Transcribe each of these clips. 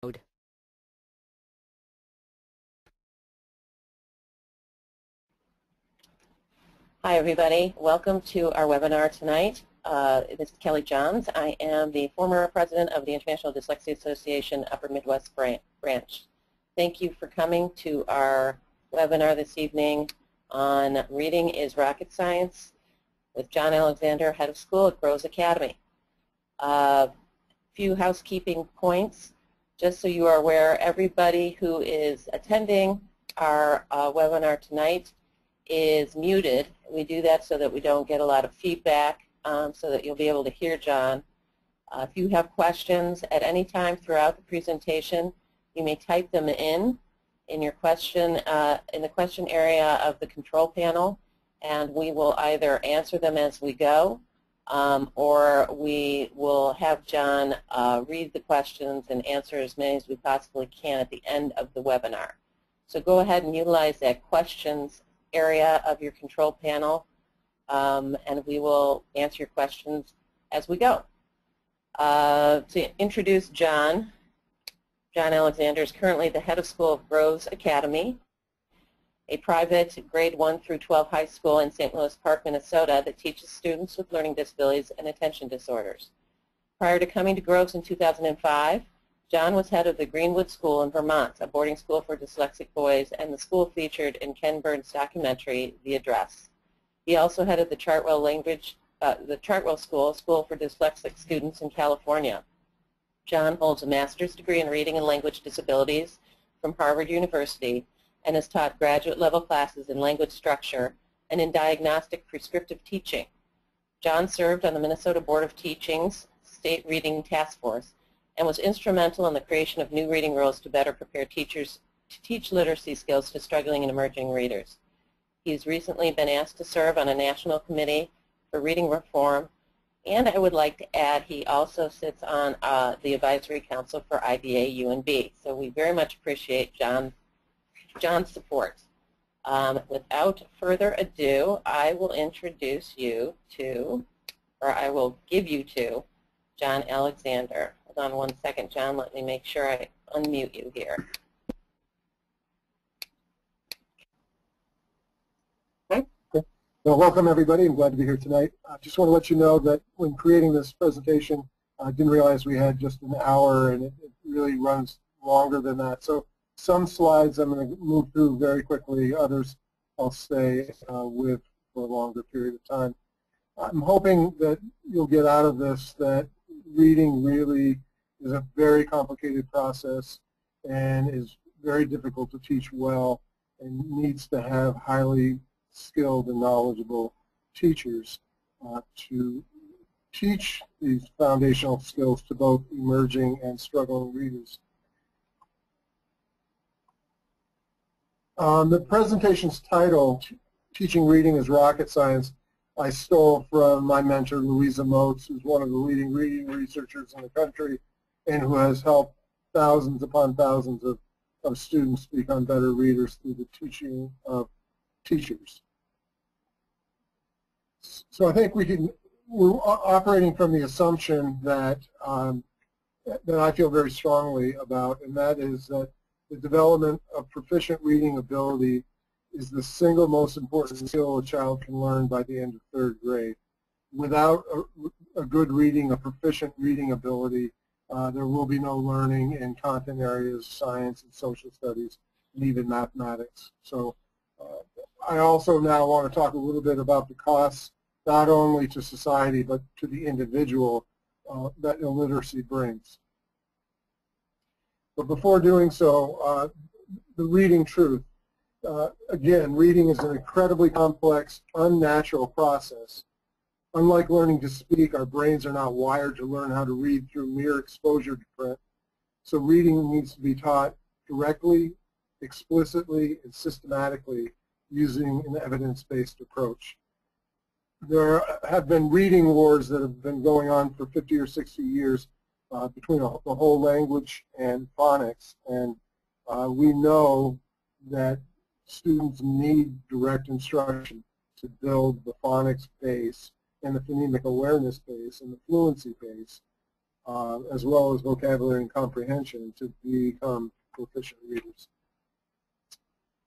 Hi, everybody. Welcome to our webinar tonight. This is Kelly Johns. I am the former president of the International Dyslexia Association Upper Midwest branch. Thank you for coming to our webinar this evening on Reading is Rocket Science with John Alexander, head of school at Groves Academy. A few housekeeping points. Just so you are aware, everybody who is attending our webinar tonight is muted. We do that so that we don't get a lot of feedback, so that you'll be able to hear John. If you have questions at any time throughout the presentation, you may type them in your question in the question area of the control panel, and we will either answer them as we go, or we will have John read the questions and answer as many as we possibly can at the end of the webinar. So go ahead and utilize that questions area of your control panel, and we will answer your questions as we go. To introduce John Alexander is currently the head of school of Groves Academy, a private grade 1 through 12 high school in St. Louis Park, Minnesota that teaches students with learning disabilities and attention disorders. Prior to coming to Groves in 2005, John was head of the Greenwood School in Vermont, a boarding school for dyslexic boys, and the school featured in Ken Burns' documentary, The Address. He also headed the Chartwell School for dyslexic students in California. John holds a master's degree in reading and language disabilities from Harvard University and has taught graduate-level classes in language structure and in diagnostic prescriptive teaching. John served on the Minnesota Board of Teaching's State Reading Task Force and was instrumental in the creation of new reading rules to better prepare teachers to teach literacy skills to struggling and emerging readers. He's recently been asked to serve on a national committee for reading reform, and I would like to add he also sits on the advisory council for IDA-UMB. So we very much appreciate John's support. Without further ado, I will introduce you to, or I will give you to, John Alexander. Hold on one second, John. Let me make sure I unmute you here. Okay. Well, welcome, everybody. I'm glad to be here tonight. I just want to let you know that when creating this presentation, I didn't realize we had just an hour, and it really runs longer than that. So some slides I'm going to move through very quickly. Others I'll stay with for a longer period of time. I'm hoping that you'll get out of this that reading really is a very complicated process and is very difficult to teach well and needs to have highly skilled and knowledgeable teachers to teach these foundational skills to both emerging and struggling readers. The presentation's title, Teaching Reading is Rocket Science, I stole from my mentor, Louisa Moats, who's one of the leading reading researchers in the country and who has helped thousands upon thousands of students become better readers through the teaching of teachers. So I think we're operating from the assumption that, that I feel very strongly about, and that is that the development of proficient reading ability is the single most important skill a child can learn by the end of third grade. Without a good reading, a proficient reading ability, there will be no learning in content areas, science and social studies, and even mathematics. So I also now want to talk a little bit about the costs, not only to society, but to the individual that illiteracy brings. But before doing so, the reading truth. Again, reading is an incredibly complex, unnatural process. Unlike learning to speak, our brains are not wired to learn how to read through mere exposure to print. So reading needs to be taught directly, explicitly, and systematically using an evidence-based approach. There have been reading wars that have been going on for 50 or 60 years between the whole language and phonics, and we know that students need direct instruction to build the phonics base and the phonemic awareness base and the fluency base as well as vocabulary and comprehension to become proficient readers.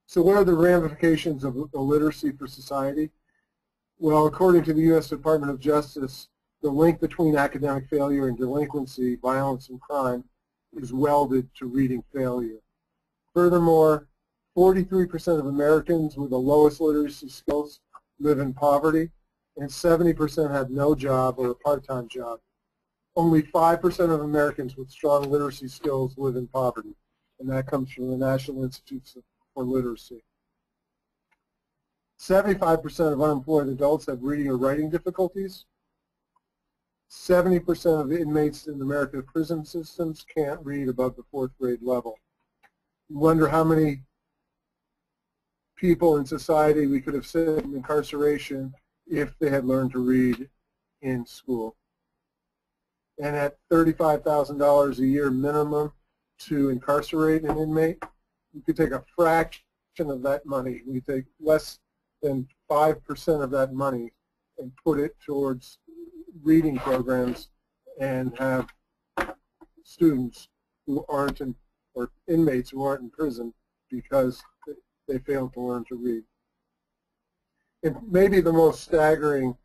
So what are the ramifications of illiteracy for society? Well, according to the U.S. Department of Justice, the link between academic failure and delinquency, violence, and crime is welded to reading failure. Furthermore, 43% of Americans with the lowest literacy skills live in poverty, and 70% have no job or a part-time job. Only 5% of Americans with strong literacy skills live in poverty, and that comes from the National Institutes for Literacy. 75% of unemployed adults have reading or writing difficulties. 70% of the inmates in America's prison systems can't read above the 4th grade level. You wonder how many people in society we could have saved in incarceration if they had learned to read in school. And at $35,000 a year minimum to incarcerate an inmate, you could take a fraction of that money. We take less than 5% of that money and put it towards reading programs and have students who aren't in, or inmates who aren't in prison because they failed to learn to read. And maybe the most staggering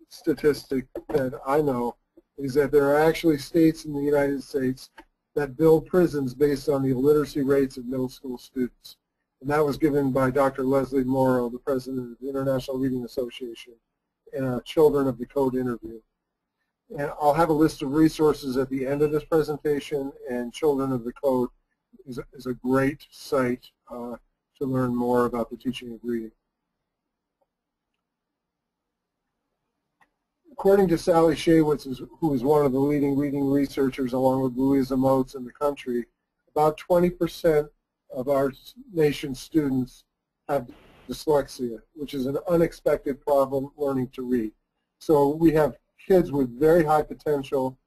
statistic that I know is that there are actually states in the United States that build prisons based on the illiteracy rates of middle school students. And that was given by Dr. Leslie Morrow, the president of the International Reading Association, in a Children of the Code interview. And I'll have a list of resources at the end of this presentation, and Children of the Code is a great site to learn more about the teaching of reading. According to Sally Shaywitz, who is one of the leading reading researchers along with Louisa Moats in the country, about 20% of our nation's students have dyslexia, which is an unexpected problem learning to read. So we have kids with very high potential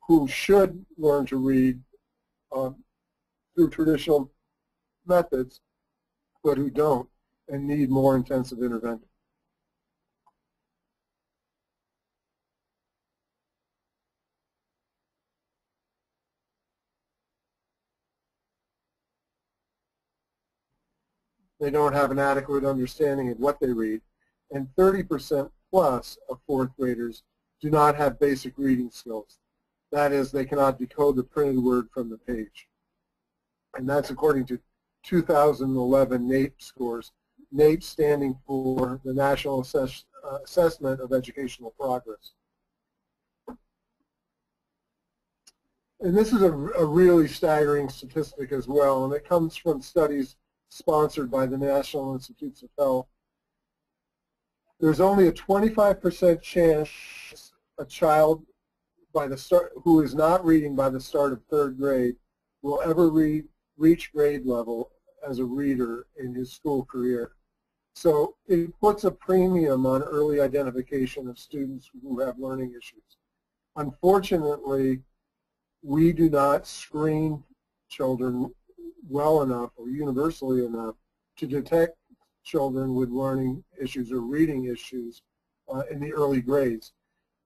who should learn to read through traditional methods, but who don't and need more intensive intervention. They don't have an adequate understanding of what they read, and 30% plus of 4th graders do not have basic reading skills. That is, they cannot decode the printed word from the page. And that's according to 2011 NAEP scores, NAEP standing for the National Assessment of Educational Progress. And this is a really staggering statistic as well, and it comes from studies sponsored by the National Institutes of Health. There's only a 25% chance a child who is not reading by the start of 3rd grade will ever reach grade level as a reader in his school career. So it puts a premium on early identification of students who have learning issues. Unfortunately, we do not screen children well enough or universally enough to detect children with learning issues or reading issues in the early grades.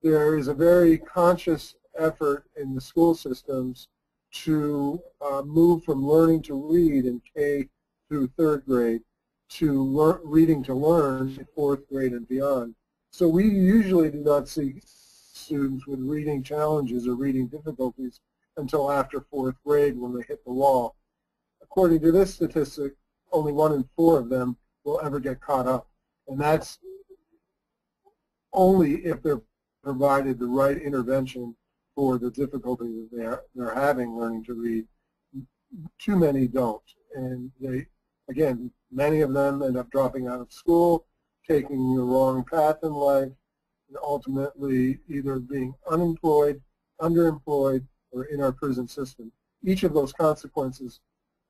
There is a very conscious effort in the school systems to move from learning to read in K through 3rd grade to reading to learn in 4th grade and beyond. So we usually do not see students with reading challenges or reading difficulties until after 4th grade when they hit the wall. According to this statistic, only 1 in 4 of them will ever get caught up. And that's only if they're provided the right intervention for the difficulty that they're having learning to read. Too many don't. And they, again, many of them end up dropping out of school, taking the wrong path in life, and ultimately either being unemployed, underemployed, or in our prison system. Each of those consequences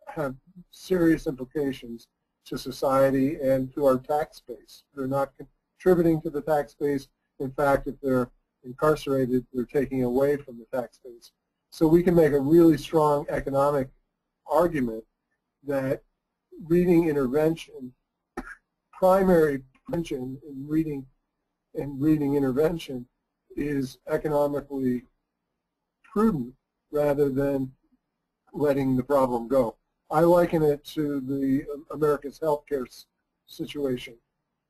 have serious implications to society and to our tax base. They're not contributing to the tax base. In fact, if they're incarcerated, they're taking away from the tax base. So we can make a really strong economic argument that reading intervention, primary prevention in reading intervention is economically prudent rather than letting the problem go. I liken it to the America's healthcare situation.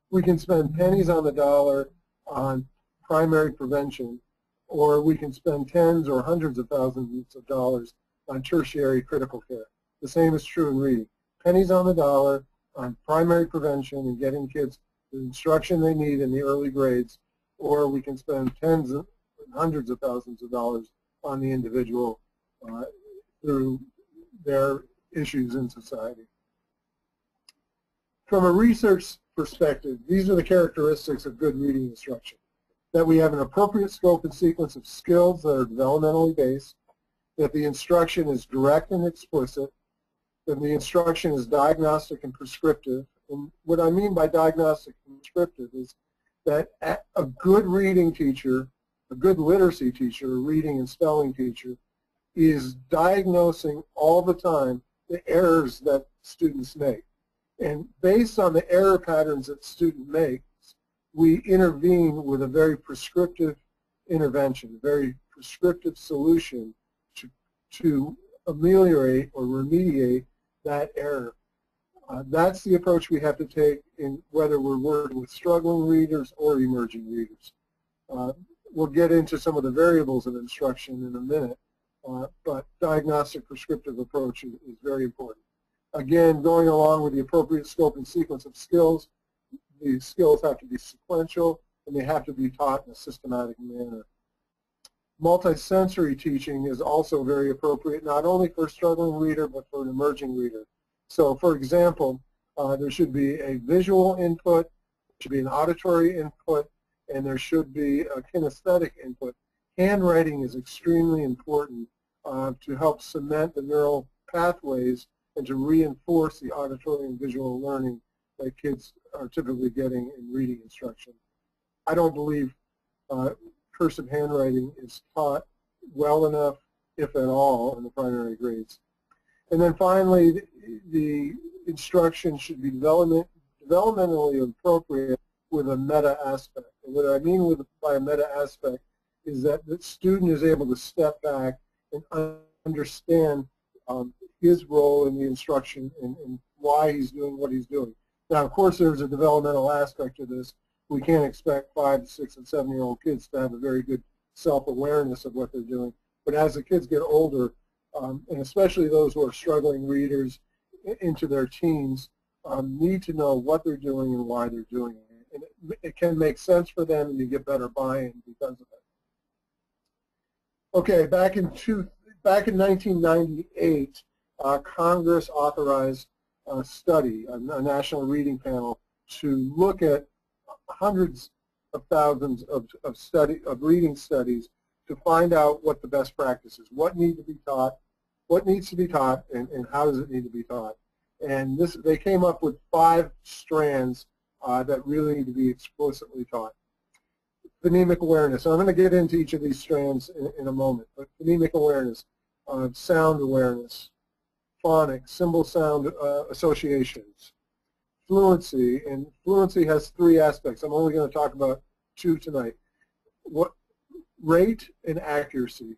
We can spend pennies on the dollar on primary prevention, or we can spend tens or hundreds of thousands of dollars on tertiary critical care. The same is true in reading. Pennies on the dollar on primary prevention and getting kids the instruction they need in the early grades, or we can spend tens and hundreds of thousands of dollars on the individual through their issues in society. From a research perspective, these are the characteristics of good reading instruction: that we have an appropriate scope and sequence of skills that are developmentally based, that the instruction is direct and explicit, that the instruction is diagnostic and prescriptive. And what I mean by diagnostic and prescriptive is that a good reading teacher, a good literacy teacher, a reading and spelling teacher, is diagnosing all the time the errors that students make. And based on the error patterns that student makes, we intervene with a very prescriptive intervention, a very prescriptive solution to ameliorate or remediate that error. That's the approach we have to take in whether we're working with struggling readers or emerging readers. We'll get into some of the variables of instruction in a minute, but diagnostic prescriptive approach is very important. Again, going along with the appropriate scope and sequence of skills, the skills have to be sequential and they have to be taught in a systematic manner. Multisensory teaching is also very appropriate, not only for a struggling reader, but for an emerging reader. So, for example, there should be a visual input, there should be an auditory input, and there should be a kinesthetic input. Handwriting is extremely important to help cement the neural pathways and to reinforce the auditory and visual learning that kids are typically getting in reading instruction. I don't believe cursive handwriting is taught well enough, if at all, in the primary grades. And then finally, the instruction should be developmentally appropriate with a meta aspect. And what I mean by a meta aspect is that the student is able to step back and understand his role in the instruction and why he's doing what he's doing. Now, of course, there's a developmental aspect to this. We can't expect 5-, 6-, and 7-year-old kids to have a very good self-awareness of what they're doing. But as the kids get older, and especially those who are struggling readers into their teens, need to know what they're doing and why they're doing it. And it can make sense for them, and you get better buy-in because of it. Okay, back in 1998, Congress authorized a study, a national reading panel, to look at hundreds of thousands of reading studies to find out what the best practice is, what needs to be taught, and how does it need to be taught. And they came up with 5 strands that really need to be explicitly taught. Phonemic awareness. I'm going to get into each of these strands in a moment, but phonemic awareness, sound awareness, phonics, symbol sound associations, fluency, and fluency has 3 aspects. I'm only going to talk about 2 tonight. Rate and accuracy.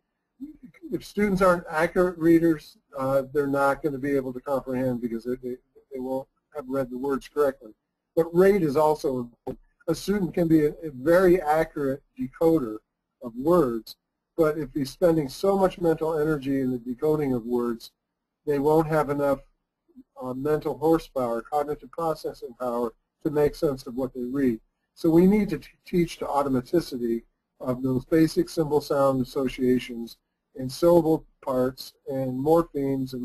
If students aren't accurate readers, they're not going to be able to comprehend because they won't have read the words correctly. But rate is also important. A student can be a very accurate decoder of words, but if he's spending so much mental energy in the decoding of words, they won't have enough mental horsepower, cognitive processing power, to make sense of what they read. So we need to teach the automaticity of those basic symbol sound associations and syllable parts and morphemes and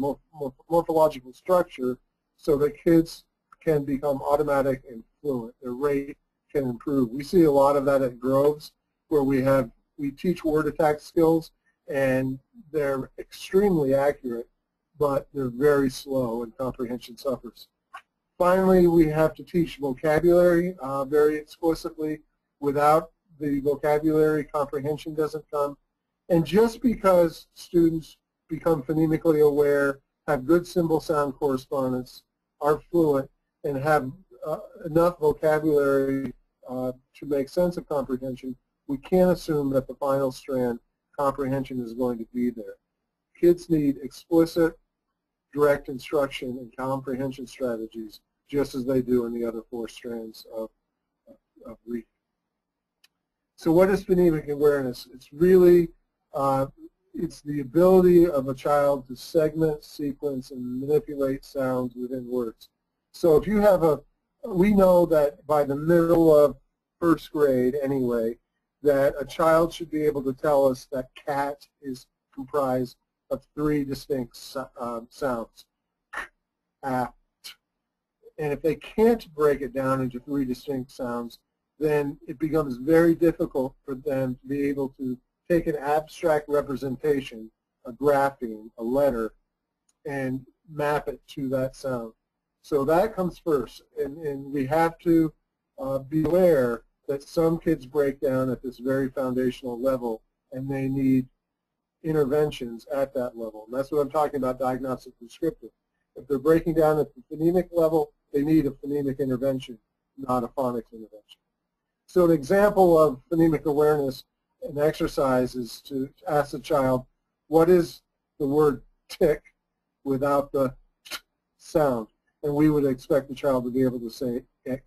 morphological structure so that kids can become automatic and fluent. Their rate can improve. We see a lot of that at Groves, where we teach word attack skills, and they're extremely accurate, but they're very slow and comprehension suffers. Finally, we have to teach vocabulary very explicitly. Without the vocabulary, comprehension doesn't come. And just because students become phonemically aware, have good symbol sound correspondence, are fluent, and have enough vocabulary to make sense of comprehension, we can't assume that the final strand comprehension is going to be there. Kids need explicit, direct instruction and comprehension strategies just as they do in the other 4 strands of reading. So what is phonemic awareness? It's really, it's the ability of a child to segment, sequence, and manipulate sounds within words. So if you have we know that by the middle of 1st grade anyway, that a child should be able to tell us that cat is comprised of 3 distinct sounds. And if they can't break it down into 3 distinct sounds, then it becomes very difficult for them to be able to take an abstract representation, a grapheme, a letter, and map it to that sound. So that comes first, and we have to be aware that some kids break down at this very foundational level, and they need interventions at that level. And that's what I'm talking about, diagnostic prescriptive. If they're breaking down at the phonemic level, they need a phonemic intervention, not a phonics intervention. So an example of phonemic awareness, an exercise, is to ask the child, what is the word tick without the sound? And we would expect the child to be able to say ick.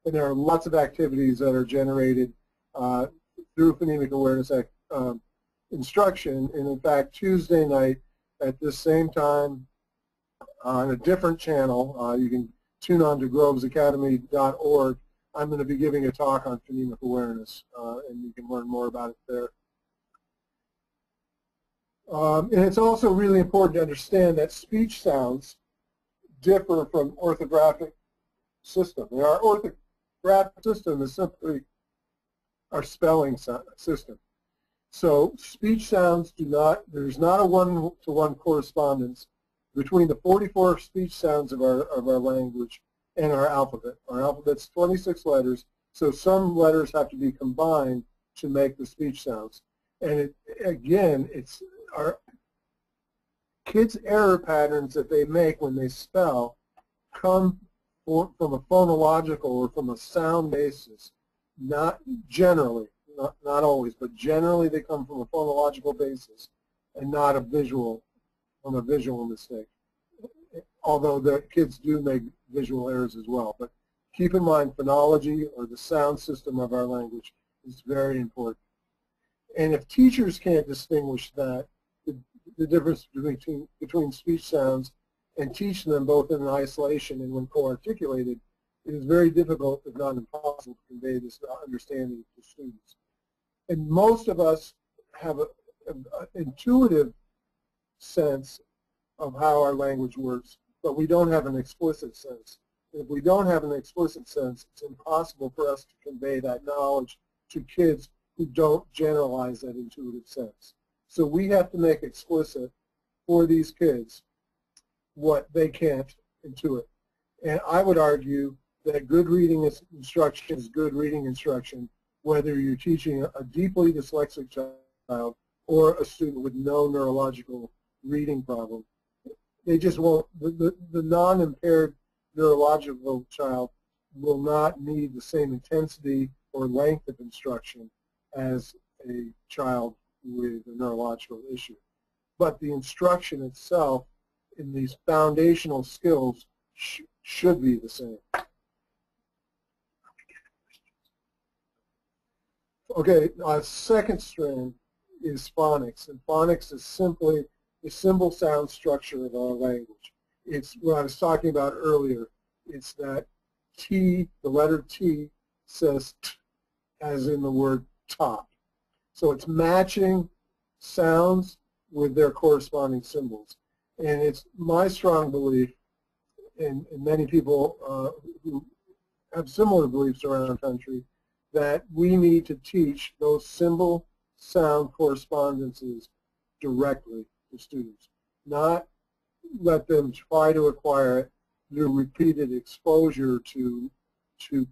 And there are lots of activities that are generated through phonemic awareness instruction. And in fact, Tuesday night at this same time on a different channel, you can tune on to grovesacademy.org. I'm going to be giving a talk on phonemic awareness, and you can learn more about it there. And it's also really important to understand that speech sounds differ from orthographic system. Our orthographic system is simply our spelling system. So speech sounds do not, there's not a one-to-one correspondence between the 44 speech sounds of our language and our alphabet. Our alphabet's 26 letters, so some letters have to be combined to make the speech sounds. And again, it's our kids' error patterns that they make when they spell come from a phonological or from a sound basis. Not generally, not always, but generally they come from a phonological basis and not from a visual mistake. Although the kids do make visual errors as well. But keep in mind, phonology, or the sound system of our language, is very important. And if teachers can't distinguish that, the difference between speech sounds, and teach them both in isolation and when co-articulated, it is very difficult, if not impossible, to convey this understanding to students. And most of us have an intuitive sense of how our language works, but we don't have an explicit sense. If we don't have an explicit sense, it's impossible for us to convey that knowledge to kids who don't generalize that intuitive sense. So we have to make explicit for these kids what they can't intuit. And I would argue that good reading instruction is good reading instruction, whether you're teaching a deeply dyslexic child or a student with no neurological reading problem. They just won't, the non-impaired neurological child will not need the same intensity or length of instruction as a child with a neurological issue. But the instruction itself in these foundational skills should be the same. Okay, our second strand is phonics, and phonics is simply the symbol sound structure of our language. It's what I was talking about earlier. It's that T, the letter T, says T, as in the word top. So it's matching sounds with their corresponding symbols. And it's my strong belief, and many people who have similar beliefs around the country, that we need to teach those symbol sound correspondences directly to students, not let them try to acquire it through repeated exposure to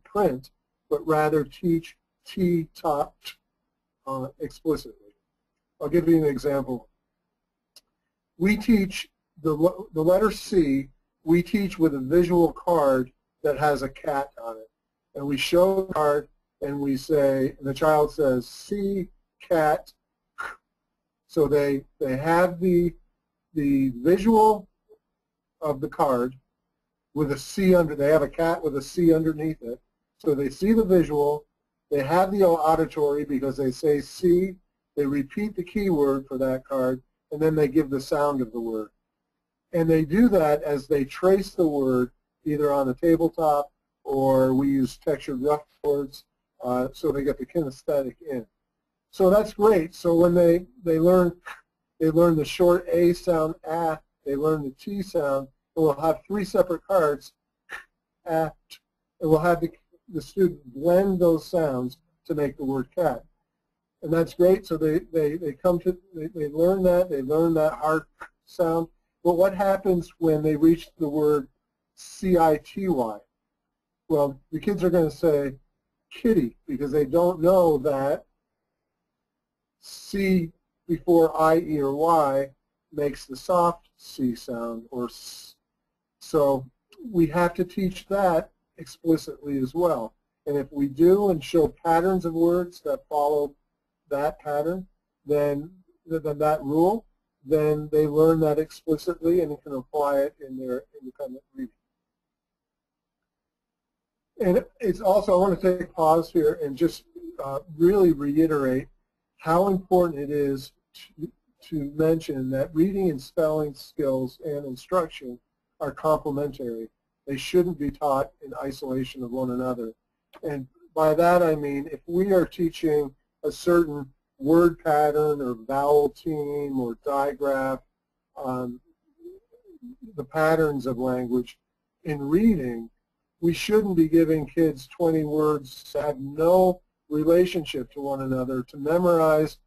print, but rather teach T top explicitly. I'll give you an example. We teach the letter C, we teach with a visual card that has a cat on it. And we show the card and we say, and the child says, C, cat, So they have the visual of the card with a C under. They have a cat with a C underneath it. So they see the visual. They have the auditory because they say C. They repeat the keyword for that card, and then they give the sound of the word. And they do that as they trace the word either on the tabletop or we use textured rough boards, so they get the kinesthetic in. So that's great. So when they learn the short A sound, ah, they learn the T sound, and we'll have 3 separate cards, ah, and we'll have the student blend those sounds to make the word cat. And that's great. So they learn that hard sound. But what happens when they reach the word C-I-T-Y? Well, the kids are going to say kitty because they don't know that C before I, E, or Y makes the soft C sound, or S. So we have to teach that explicitly as well. And if we do and show patterns of words that follow that pattern, then that rule, then they learn that explicitly and can apply it in their independent reading. And it's also, I want to take a pause here and just really reiterate how important it is to mention that reading and spelling skills and instruction are complementary. They shouldn't be taught in isolation of one another. And by that I mean if we are teaching a certain word pattern or vowel team or digraph, the patterns of language in reading, we shouldn't be giving kids 20 words that have no relationship to one another to memorize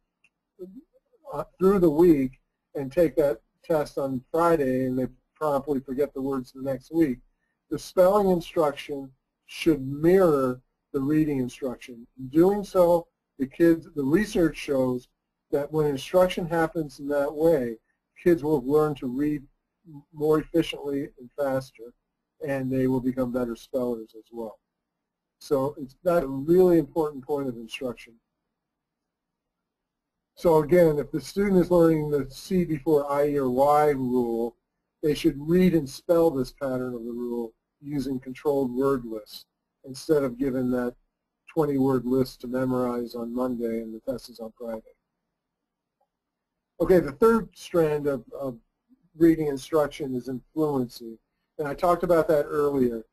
through the week and take that test on Friday and they promptly forget the words the next week. The spelling instruction should mirror the reading instruction. In doing so, the research shows that when instruction happens in that way, kids will learn to read more efficiently and faster, and they will become better spellers as well. So that's a really important point of instruction. So again, if the student is learning the C before I, E, or Y rule, they should read and spell this pattern of the rule using controlled word lists instead of giving that 20-word list to memorize on Monday and the test is on Friday. Okay, the third strand of reading instruction is in fluency. And I talked about that earlier.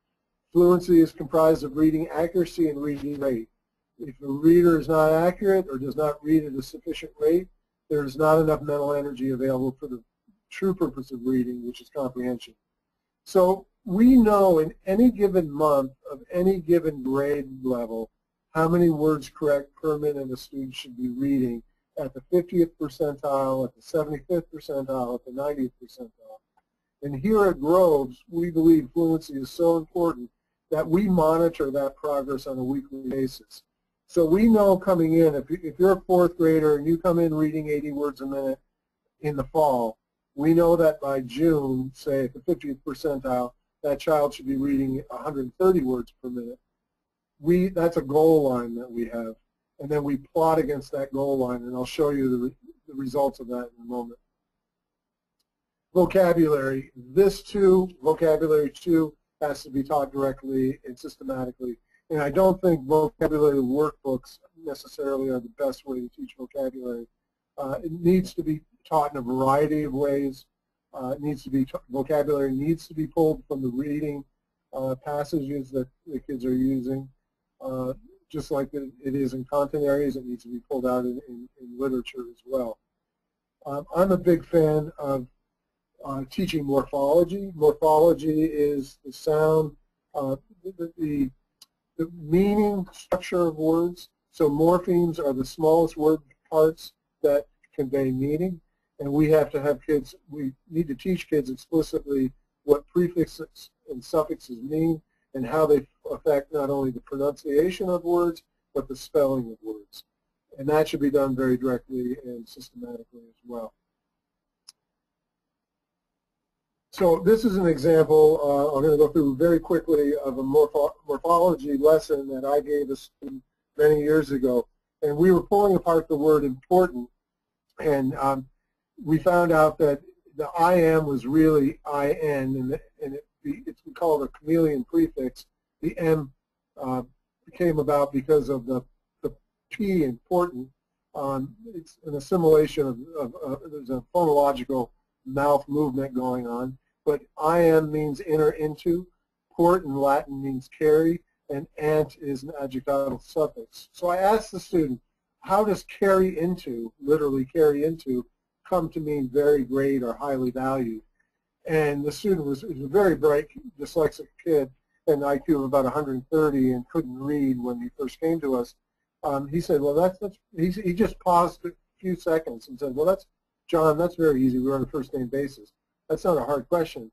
Fluency is comprised of reading accuracy and reading rate. If a reader is not accurate or does not read at a sufficient rate, there is not enough mental energy available for the true purpose of reading, which is comprehension. So we know in any given month of any given grade level how many words correct per minute a student should be reading at the 50th percentile, at the 75th percentile, at the 90th percentile. And here at Groves, we believe fluency is so important that we monitor that progress on a weekly basis. So we know coming in, if you're a 4th grader and you come in reading 80 words a minute in the fall, we know that by June, say at the 50th percentile, that child should be reading 130 words per minute. That's a goal line that we have, and then we plot against that goal line, and I'll show you the results of that in a moment. Vocabulary. This too, vocabulary too, has to be taught directly and systematically. And I don't think vocabulary workbooks necessarily are the best way to teach vocabulary. It needs to be taught in a variety of ways. Vocabulary needs to be pulled from the reading passages that the kids are using. Just like it is in content areas, it needs to be pulled out in literature as well. I'm a big fan of teaching morphology. Morphology is the sound, the meaning structure of words. So morphemes are the smallest word parts that convey meaning. And we have to have kids, we need to teach kids explicitly what prefixes and suffixes mean and how they affect not only the pronunciation of words, but the spelling of words. And that should be done very directly and systematically as well. So this is an example, I'm going to go through very quickly, of a morphology lesson that I gave a student many years ago. And we were pulling apart the word important. And we found out that the IM was really IN, and it's called a chameleon prefix. The M came about because of the P, important. It's an assimilation there's a phonological mouth movement going on, but IM means inner, into. Port in Latin means carry, and ant is an adjectival suffix. So I asked the student, how does carry into, literally carry into, come to mean very great or highly valued? And the student was a very bright dyslexic kid, an IQ of about 130, and couldn't read when he first came to us. He said, well, he just paused a few seconds and said, well, John, that's very easy. We're on a first-name basis. That's not a hard question.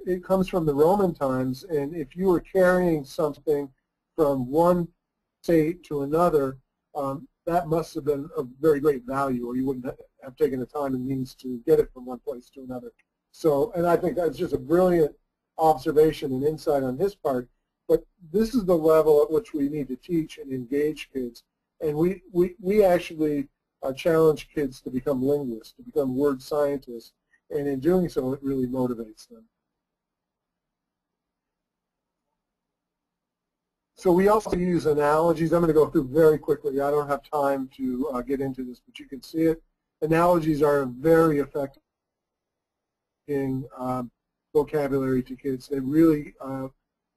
It comes from the Roman times, and if you were carrying something from one state to another, that must have been of very great value, or you wouldn't have taken the time and means to get it from one place to another. So, and I think that's just a brilliant observation and insight on his part. But this is the level at which we need to teach and engage kids. And we actually challenge kids to become linguists, to become word scientists. And in doing so, it really motivates them. So we also use analogies. I'm going to go through very quickly. I don't have time to get into this, but you can see it. Analogies are very effective in vocabulary to kids. They really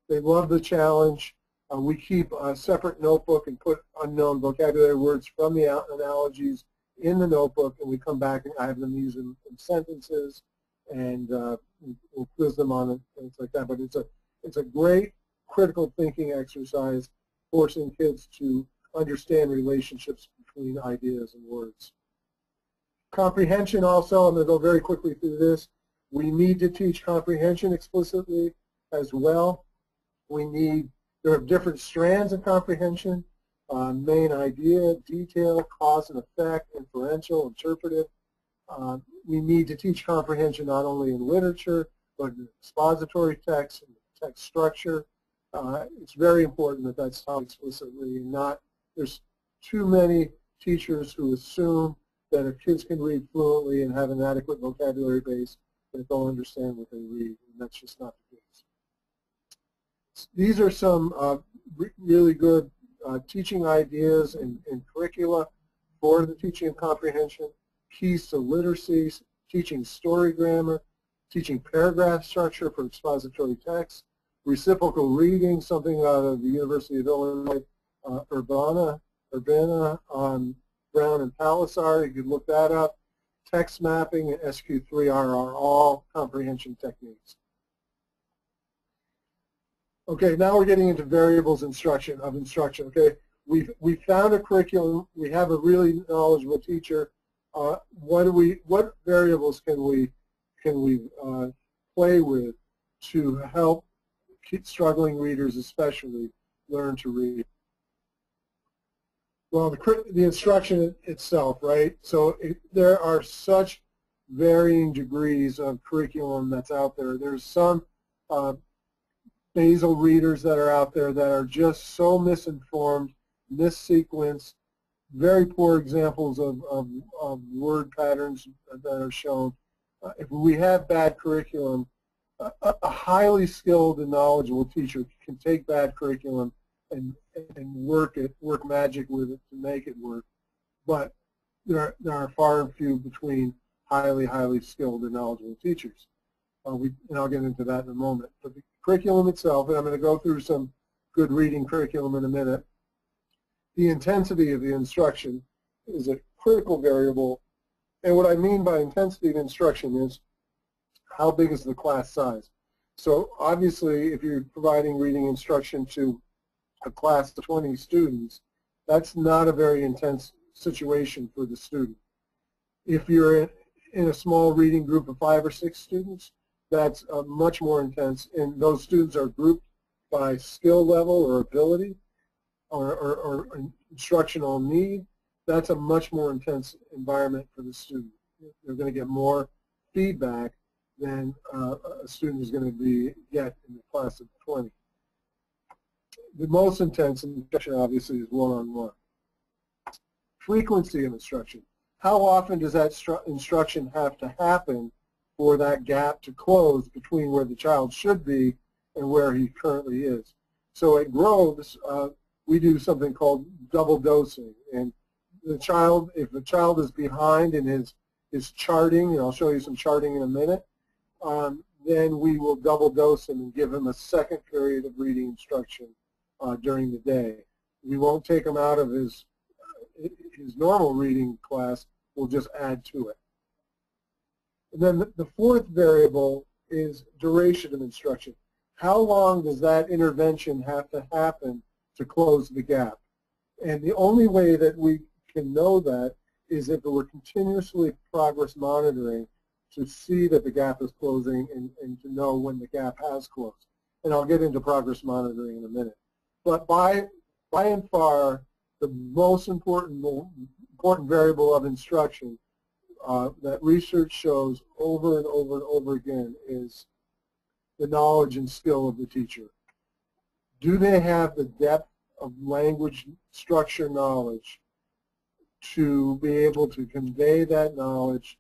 they love the challenge. We keep a separate notebook and put unknown vocabulary words from the analogies in the notebook, and we come back and I have them use them in sentences, and we'll quiz them on it, things like that. But it's a great critical thinking exercise, forcing kids to understand relationships between ideas and words. Comprehension also, I'm going to go very quickly through this. We need to teach comprehension explicitly as well. There are different strands of comprehension, main idea, detail, cause and effect, inferential, interpretive. We need to teach comprehension not only in literature, but in expository text and text structure. It's very important that that's taught explicitly, and there's too many teachers who assume that if kids can read fluently and have an adequate vocabulary base, that they'll understand what they read, and that's just not the case. These are some really good teaching ideas and curricula for the teaching of comprehension, keys to literacy, teaching story grammar, teaching paragraph structure for expository text, reciprocal reading, something out of the University of Illinois, Urbana, Brown and Palisade, you could look that up, text mapping, and SQ3R are all comprehension techniques. Okay, now we're getting into variables of instruction. Okay, we found a curriculum. We have a really knowledgeable teacher. What variables can we play with to help struggling readers, especially, learn to read? Well, the instruction itself, right? So there are such varying degrees of curriculum that's out there. There's some basal readers that are out there that are just so misinformed, missequenced, very poor examples of word patterns that are shown. If we have bad curriculum, a highly skilled and knowledgeable teacher can take bad curriculum and work magic with it to make it work. But there are far and few between highly skilled and knowledgeable teachers. And I'll get into that in a moment. But the curriculum itself, and I'm going to go through some good reading curriculum in a minute, the intensity of the instruction is a critical variable. And what I mean by intensity of instruction is how big is the class size. So obviously, if you're providing reading instruction to a class of 20 students, that's not a very intense situation for the student. If you're in a small reading group of 5 or 6 students, that's much more intense, and those students are grouped by skill level or ability or instructional need. That's a much more intense environment for the student. They're going to get more feedback than a student is going to get in the class of 20. The most intense instruction, obviously, is one-on-one. Frequency of instruction. how often does that instruction have to happen for that gap to close between where the child should be and where he currently is? So at Groves, we do something called double dosing. And the child, if the child is behind in his charting, and I'll show you some charting in a minute, then we will double dose him and give him a second period of reading instruction during the day. We won't take him out of his normal reading class, we'll just add to it. And then the fourth variable is duration of instruction. How long does that intervention have to happen to close the gap? And the only way that we can know that is if we're continuously progress monitoring to see that the gap is closing and to know when the gap has closed. And I'll get into progress monitoring in a minute. But by and far, the most important variable of instruction that research shows over and over and over again is the knowledge and skill of the teacher. Do they have the depth of language structure knowledge to be able to convey that knowledge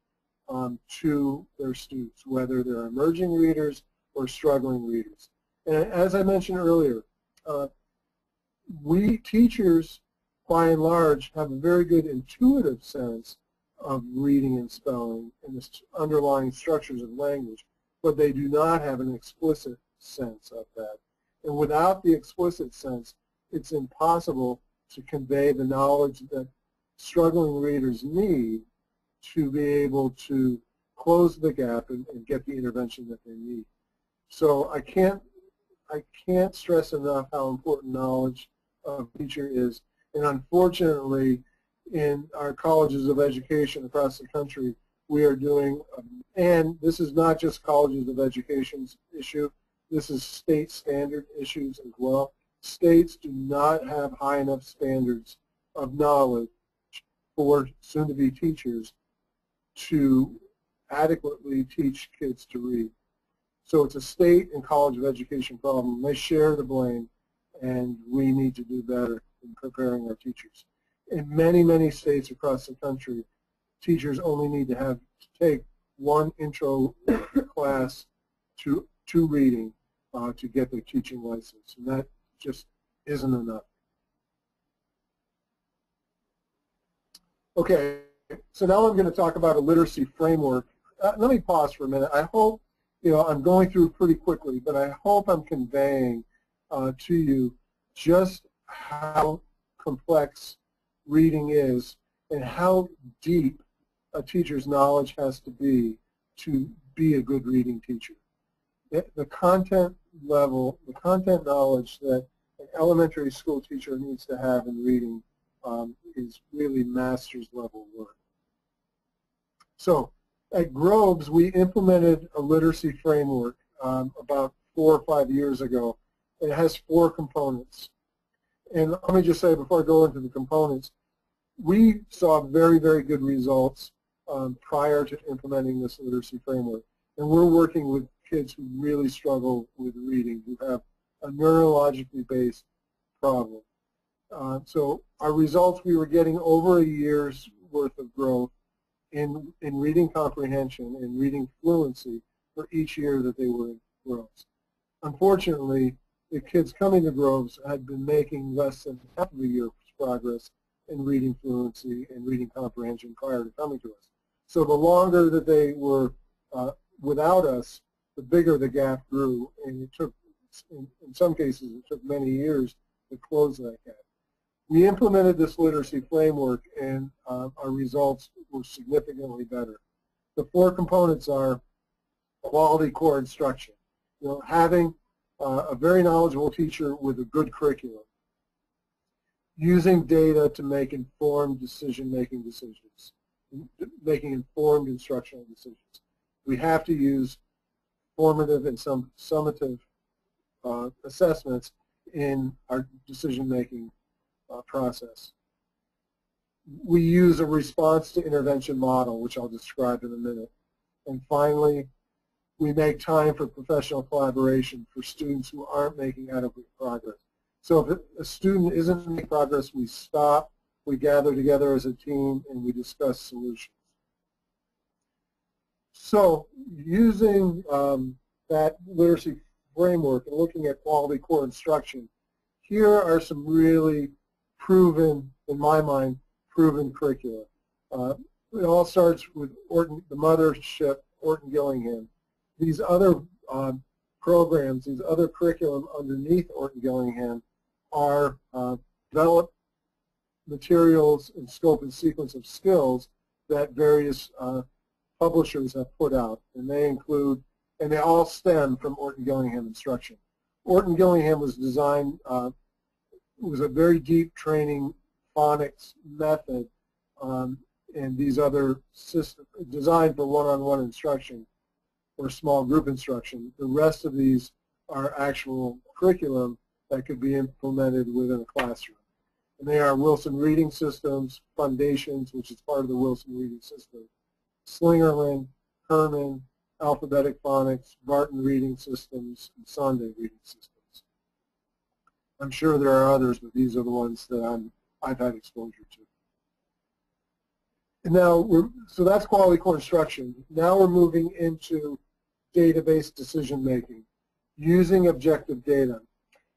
to their students, whether they're emerging readers or struggling readers? And as I mentioned earlier, we teachers, by and large, have a very good intuitive sense of reading and spelling and the underlying structures of language, but they do not have an explicit sense of that. And without the explicit sense, it's impossible to convey the knowledge that struggling readers need to be able to close the gap and get the intervention that they need. So I can't stress enough how important knowledge of a teacher is. And unfortunately, in our colleges of education across the country, we are doing, and this is not just colleges of education's issue, this is state standard issues as well. States do not have high enough standards of knowledge for soon-to-be teachers to adequately teach kids to read. So it's a state and college of education problem. They share the blame, and we need to do better in preparing our teachers. In many, many states across the country, teachers only need to take one intro class to reading to get their teaching license, and that just isn't enough. Okay, so now I'm going to talk about a literacy framework. Let me pause for a minute. I hope, I'm going through pretty quickly, but I hope I'm conveying to you just how complex reading is and how deep a teacher's knowledge has to be a good reading teacher. The content level, the content knowledge that an elementary school teacher needs to have in reading is really master's level work. So at Groves, we implemented a literacy framework about 4 or 5 years ago. It has 4 components. And let me just say before I go into the components, we saw very, very good results prior to implementing this literacy framework. And we're working with kids who really struggle with reading, who have a neurologically based problem. So our results, we were getting over a year's worth of growth in reading comprehension and reading fluency for each year that they were in Groves. Unfortunately, the kids coming to Groves had been making less than half of a year's progress in reading fluency and reading comprehension prior to coming to us. So the longer that they were without us, the bigger the gap grew, and it took, in some cases, it took many years to close that gap. We implemented this literacy framework, and our results were significantly better. The 4 components are quality core instruction, having a very knowledgeable teacher with a good curriculum, using data to make informed decision-making decisions, making informed instructional decisions. We have to use formative and some summative assessments in our decision-making process. We use a response to intervention model, which I'll describe in a minute. And finally, we make time for professional collaboration for students who aren't making adequate progress. So if a student isn't making progress, we stop We gather together as a team and we discuss solutions. So using that literacy framework and looking at quality core instruction, here are some really proven, in my mind, proven curricula. It all starts with the mothership, Orton Gillingham. These other programs, these other curriculum underneath Orton Gillingham are developed materials and scope and sequence of skills that various publishers have put out, and they include, and they all stem from Orton Gillingham instruction. Orton Gillingham was designed, was a very deep training phonics method, and these other systems designed for one-on-one instruction or small group instruction. The rest of these are actual curriculum that could be implemented within a classroom. And they are Wilson Reading Systems, Foundations, which is part of the Wilson Reading System, Slingerland, Herman, Alphabetic Phonics, Barton Reading Systems, and Sonde Reading Systems. I'm sure there are others, but these are the ones that I've had exposure to. And now, so that's quality core instruction. Now we're moving into database decision making using objective data.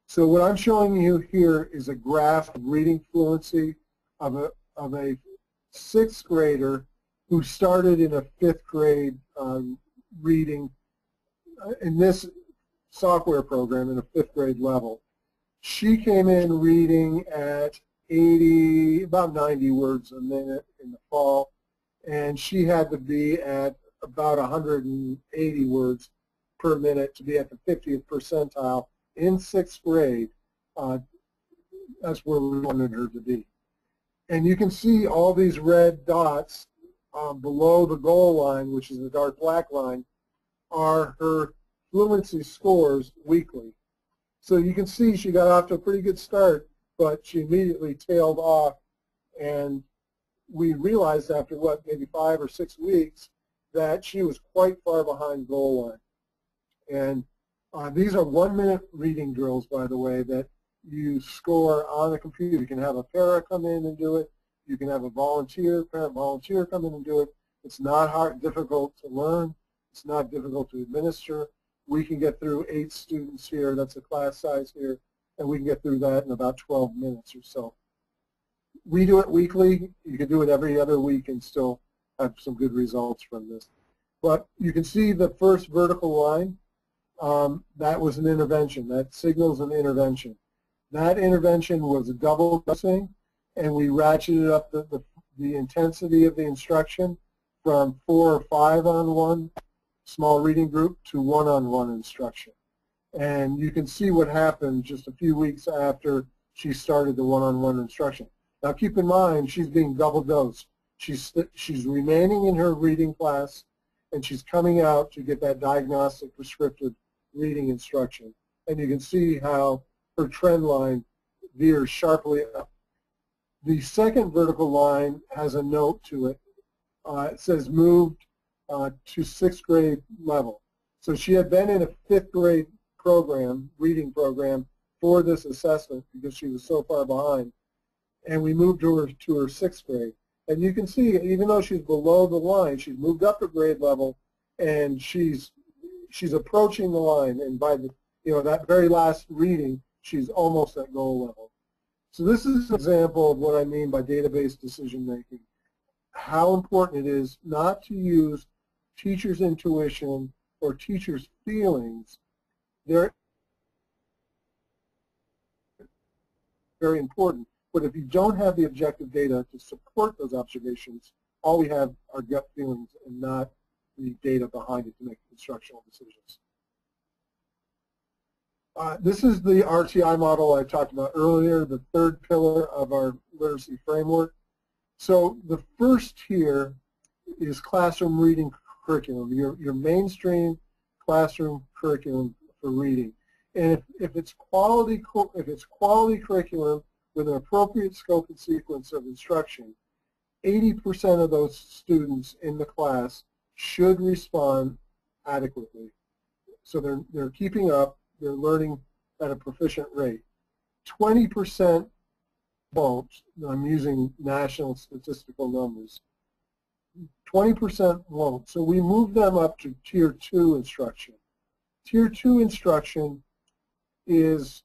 So what I'm showing you here is a graph of reading fluency of a sixth grader who started in a fifth grade reading in this software program in a fifth grade level. She came in reading at about 90 words a minute in the fall, and she had to be at about 180 words per minute to be at the 50th percentile in sixth grade. That's where we wanted her to be. And you can see all these red dots below the goal line, which is the dark black line, are her fluency scores weekly. So you can see she got off to a pretty good start, but she immediately tailed off, and we realized after, what, maybe 5 or 6 weeks that she was quite far behind goal line. And these are 1-minute reading drills, by the way, that you score on the computer. You can have a para come in and do it. You can have a parent volunteer come in and do it. It's not difficult to learn. It's not difficult to administer. We can get through 8 students here. That's the class size here. And we can get through that in about 12 minutes or so. We do it weekly. You can do it every other week and still have some good results from this. But you can see the first vertical line. That was an intervention. That signals an intervention. That intervention was a double dosing, and we ratcheted up the intensity of the instruction from 4 or 5 on one small reading group to 1-on-1 instruction. And you can see what happened just a few weeks after she started the 1-on-1 instruction. Now keep in mind, she's being double dosed. She's remaining in her reading class, and she's coming out to get that diagnostic prescriptive reading instruction. And you can see how her trend line veers sharply up. The second vertical line has a note to it. It says moved to 6th grade level. So she had been in a 5th grade program, reading program, for this assessment because she was so far behind. And we moved her to her 6th grade. And you can see, even though she's below the line, she's moved up a grade level, and she's approaching the line. And by that very last reading, she's almost at goal level. So this is an example of what I mean by database decision making. How important it is not to use teachers' intuition or teachers' feelings. They're very important. But if you don't have the objective data to support those observations, all we have are gut feelings and not the data behind it to make instructional decisions. This is the RTI model I talked about earlier, the third pillar of our literacy framework. So the first here is classroom reading curriculum, your mainstream classroom curriculum for reading. And if it's quality curriculum with an appropriate scope and sequence of instruction, 80% of those students in the class should respond adequately. So they're keeping up, they're learning at a proficient rate. 20% won't. I'm using national statistical numbers. 20% won't. So we move them up to Tier 2 instruction. Tier 2 instruction is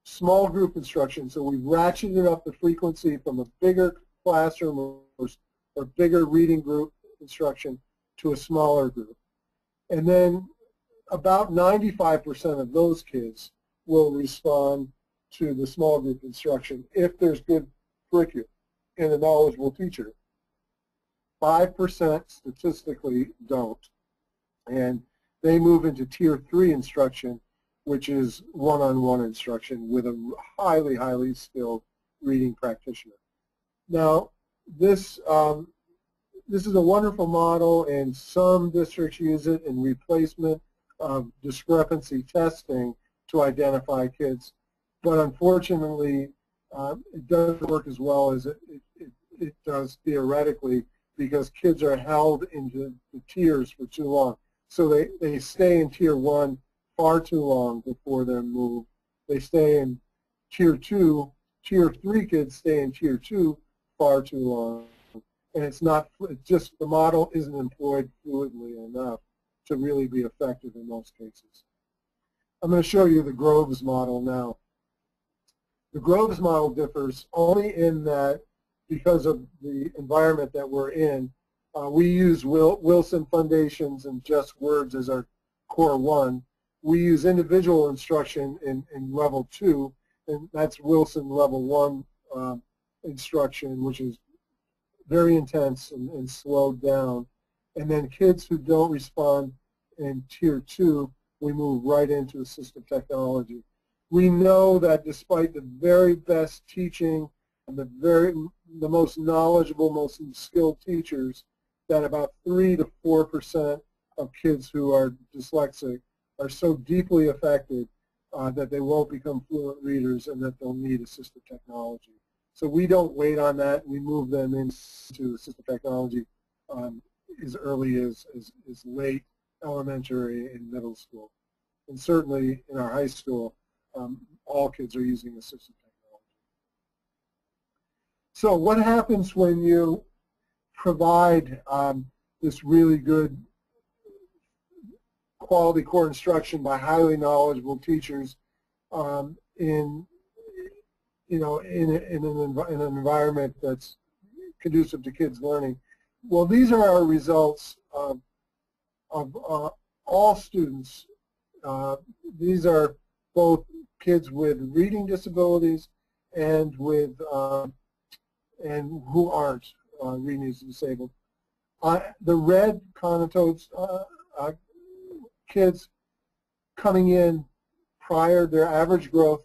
small group instruction. So we've ratcheted up the frequency from a bigger classroom or bigger reading group instruction to a smaller group. And then about 95% of those kids will respond to the small group instruction if there's good curriculum and a knowledgeable teacher. 5% statistically don't. And they move into Tier 3 instruction, which is one-on-one instruction with a highly, highly skilled reading practitioner. Now, this is a wonderful model, and some districts use it in replacement of discrepancy testing to identify kids. But unfortunately, it doesn't work as well as it does theoretically, because kids are held into the tiers for too long. So they stay in Tier 1 far too long before they're moved. They stay in Tier 2. Tier 3 kids stay in Tier 2 far too long. And it's just the model isn't employed fluidly enough to really be effective in most cases. I'm going to show you the Groves model now. The Groves model differs only in that, because of the environment that we're in, we use Wilson Foundations and Just Words as our core 1. We use individual instruction in level 2, and that's Wilson level 1 instruction, which is very intense and slowed down. And then kids who don't respond in Tier 2, we move right into assistive technology. We know that despite the very best teaching and the most knowledgeable, most skilled teachers, that about 3 to 4% of kids who are dyslexic are so deeply affected that they won't become fluent readers and that they'll need assistive technology. So we don't wait on that. We move them into assistive technology as early as late elementary and middle school. And certainly in our high school, all kids are using assistive technology. So what happens when you provide this really good quality core instruction by highly knowledgeable teachers in an environment that's conducive to kids learning? Well, these are our results of all students. These are both kids with reading disabilities and with and who aren't reading disabled. The red connotes kids coming in prior, their average growth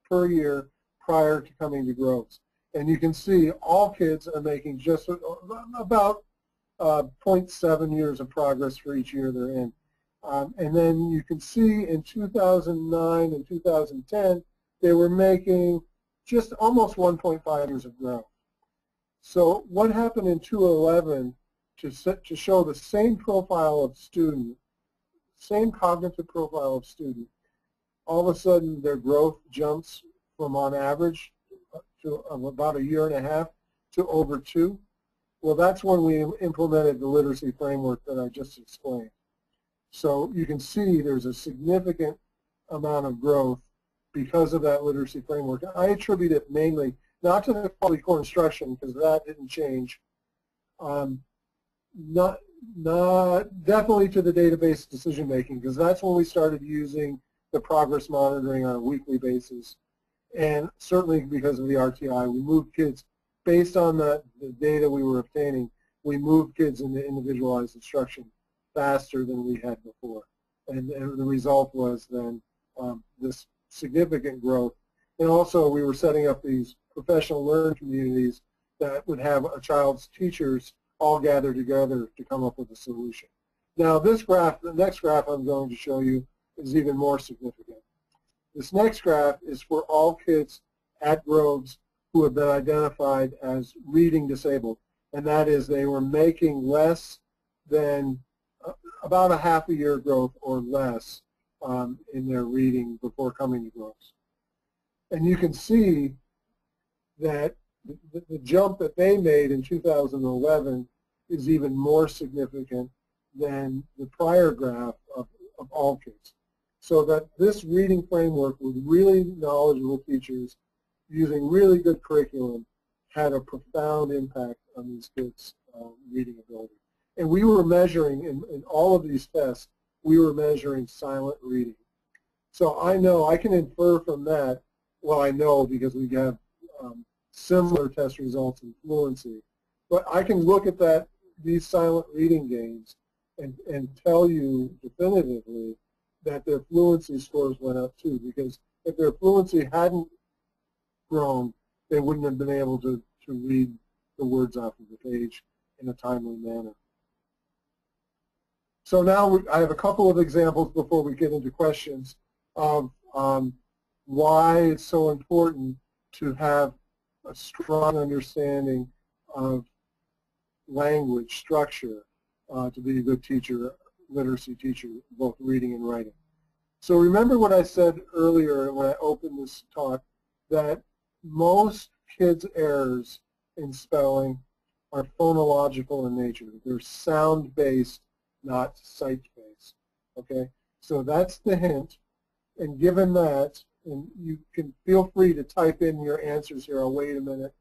per year prior to coming to Groves. And you can see all kids are making just about 0.7 years of progress for each year they're in. And then you can see in 2009 and 2010, they were making just almost 1.5 years of growth. So what happened in 2011 to show the same profile of student, same cognitive profile of student, all of a sudden their growth jumps from on average to about 1.5 years to over 2. Well, that's when we implemented the literacy framework that I just explained. So you can see there's a significant amount of growth because of that literacy framework. I attribute it mainly not to the quality core instruction, because that didn't change, not definitely to the database decision making, because that's when we started using the progress monitoring on a weekly basis, and certainly because of the RTI. We moved kids based on the data we were obtaining. We moved kids into individualized instruction faster than we had before, and the result was then this significant growth. And also we were setting up these professional learning communities that would have a child's teachers all gather together to come up with a solution. Now this graph, the next graph I'm going to show you, is even more significant. This next graph is for all kids at Groves who have been identified as reading disabled, and that is they were making less than about a half a year growth or less in their reading before coming to Groves. And you can see that the jump that they made in 2011 is even more significant than the prior graph of all kids. So that this reading framework with really knowledgeable teachers using really good curriculum had a profound impact on these kids' reading ability. And we were measuring, in all of these tests, we were measuring silent reading. So I know, I can infer from that, well, I know because we have similar test results in fluency, but I can look at these silent reading gains and tell you definitively that their fluency scores went up too, because if their fluency hadn't grown, they wouldn't have been able to read the words off of the page in a timely manner. So now I have a couple of examples before we get into questions of why it's so important to have a strong understanding of language structure to be a good teacher, literacy teacher, both reading and writing. So remember what I said earlier when I opened this talk, that most kids' errors in spelling are phonological in nature. They're sound-based, not sight-based. Okay? So that's the hint. And given that, and you can feel free to type in your answers here. I'll wait a minute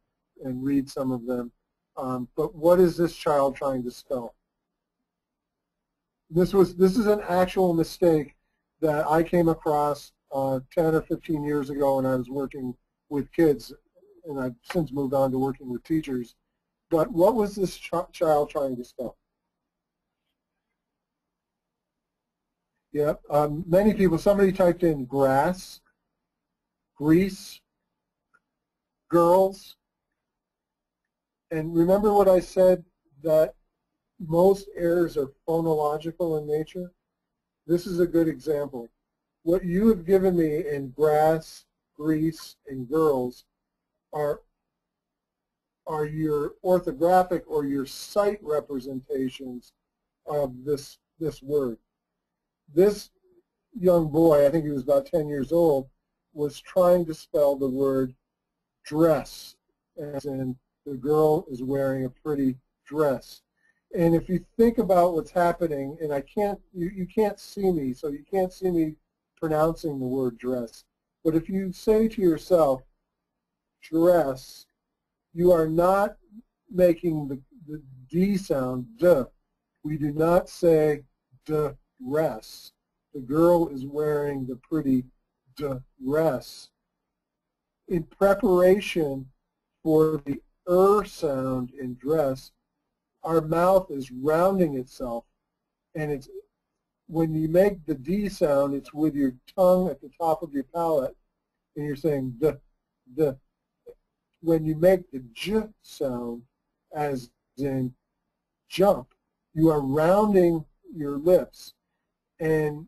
and read some of them. But what is this child trying to spell? This is an actual mistake that I came across 10 or 15 years ago when I was working with kids, and I've since moved on to working with teachers. But what was this child trying to spell? Yeah, many people, somebody typed in grass, Greece, girls, and remember what I said, that most errors are phonological in nature? This is a good example. What you have given me in grass, Greece, and girls are your orthographic or your sight representations of this word. This young boy, I think he was about 10 years old, was trying to spell the word dress, as in the girl is wearing a pretty dress. And if you think about what's happening, and you can't see me, so you can't see me pronouncing the word dress, but if you say to yourself, dress, you are not making the D sound, duh. We do not say dress. The girl is wearing the pretty dress. In preparation for the sound in dress, our mouth is rounding itself, and it's when you make the D sound, it's with your tongue at the top of your palate, and you're saying the. When you make the J sound, as in jump, you are rounding your lips and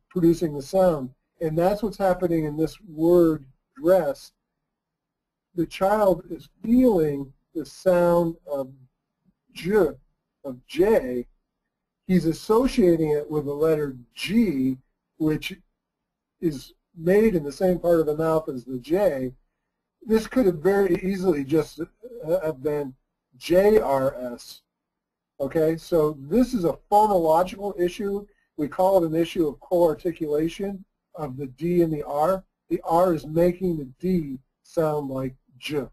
producing the sound. And that's what's happening in this word dress. The child is feeling the sound of J. He's associating it with the letter G, which is made in the same part of the mouth as the J. This could have very easily just have been JRS. Okay, so this is a phonological issue. We call it an issue of co-articulation of the D and the R. The R is making the D sound like J,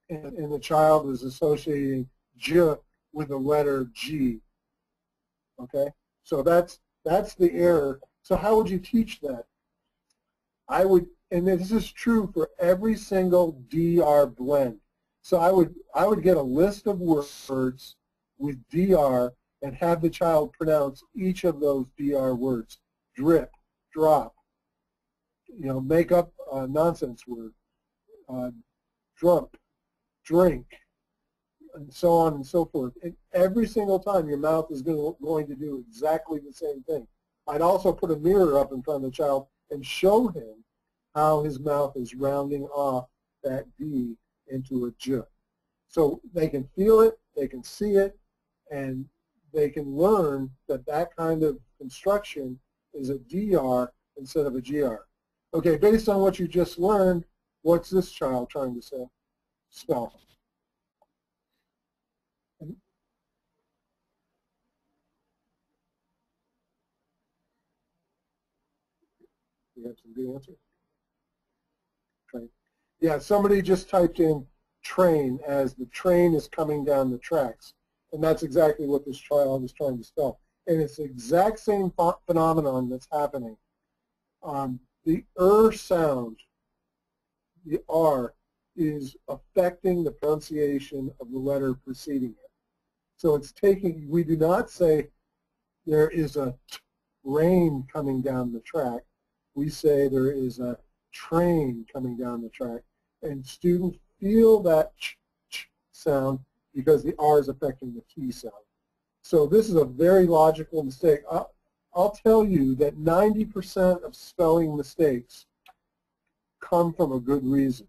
and the child is associating J with the letter G. Okay, so that's the error. So how would you teach that? I would, and this is true for every single DR blend. So I would get a list of words with DR and have the child pronounce each of those DR words. Drip, drop, make up a nonsense word, drump, drink, and so on and so forth. And every single time your mouth is going to do exactly the same thing. I'd also put a mirror up in front of the child and show him how his mouth is rounding off that D into a J. So they can feel it, they can see it, and they can learn that that kind of construction is a DR instead of a GR. Okay, based on what you just learned, what's this child trying to say? spell. You have some good answers? Train. Yeah, somebody just typed in train as the train is coming down the tracks. And that's exactly what this child is trying to spell. And it's the exact same phenomenon that's happening. The sound, the R, is affecting the pronunciation of the letter preceding it. So it's taking, we do not say there is a rain coming down the track. We say there is a train coming down the track. And students feel that ch sound because the R is affecting the T sound. So this is a very logical mistake. I'll tell you that 90% of spelling mistakes come from a good reason.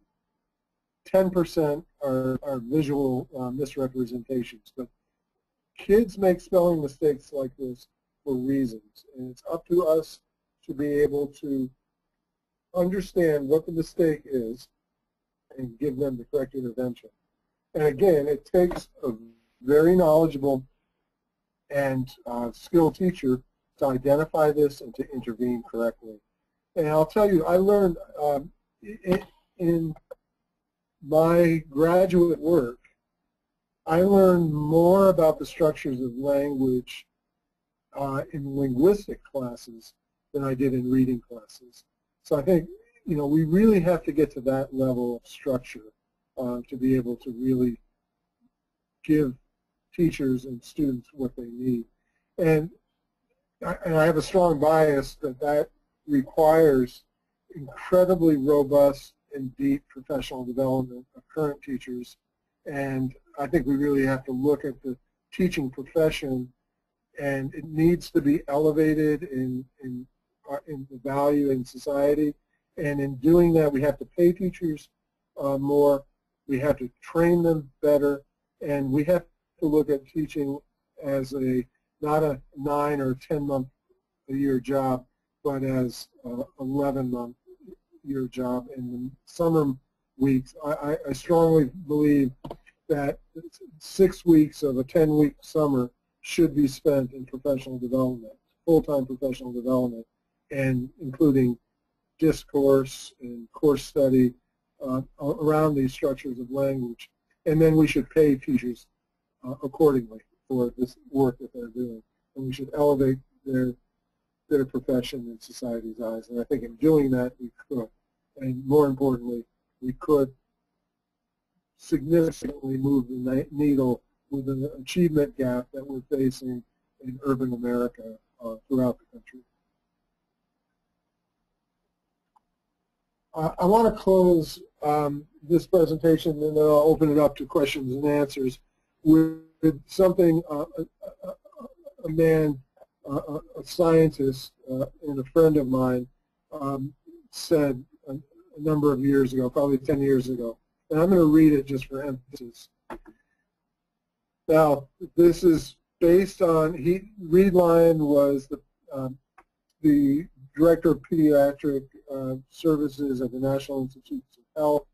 10% are visual misrepresentations. But kids make spelling mistakes like this for reasons. And it's up to us to be able to understand what the mistake is and give them the correct intervention. And again, it takes a very knowledgeable and skilled teacher to identify this and to intervene correctly. And I'll tell you, I learned in my graduate work, I learned more about the structures of language in linguistic classes than I did in reading classes. So I think, you know, we really have to get to that level of structure to be able to really give teachers and students what they need. And I have a strong bias that requires incredibly robust and deep professional development of current teachers. And I think we really have to look at the teaching profession, and it needs to be elevated in the value in society. And in doing that, we have to pay teachers more. We have to train them better, and we have to look at teaching as not a 9 or 10-month-a-year job, but as a 11-month-a-year job. In the summer weeks, I strongly believe that 6 weeks of a 10-week summer should be spent in professional development, full-time professional development, and including discourse and course study around these structures of language. And then we should pay teachers accordingly for this work that they're doing. And we should elevate their profession in society's eyes. And I think in doing that, we could. And more importantly, we could significantly move the needle with an achievement gap that we're facing in urban America throughout the country. I want to close this presentation, and then I'll open it up to questions and answers with something a man, a scientist, and a friend of mine said a number of years ago, probably 10 years ago. And I'm going to read it just for emphasis. Now, this is based on, Reed Lyon was the Director of Pediatric Services at the National Institutes of Health.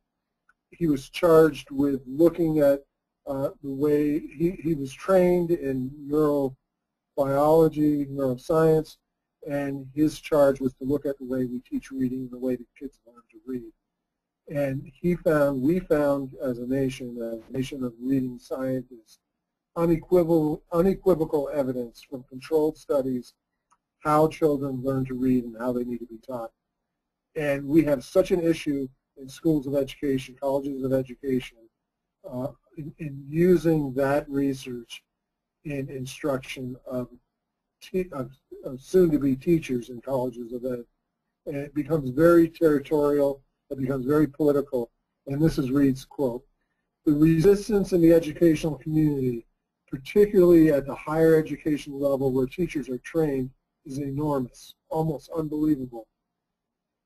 He was charged with looking at the way he was trained in neurobiology, neuroscience, and his charge was to look at the way we teach reading and the way that kids learn to read. And we found as a nation of reading scientists, unequivocal evidence from controlled studies how children learn to read and how they need to be taught. And we have such an issue in schools of education, colleges of education, in using that research in instruction of soon-to-be teachers in colleges of ed. And it becomes very territorial, it becomes very political, and this is Reed's quote: "The resistance in the educational community, particularly at the higher education level where teachers are trained, is enormous, almost unbelievable.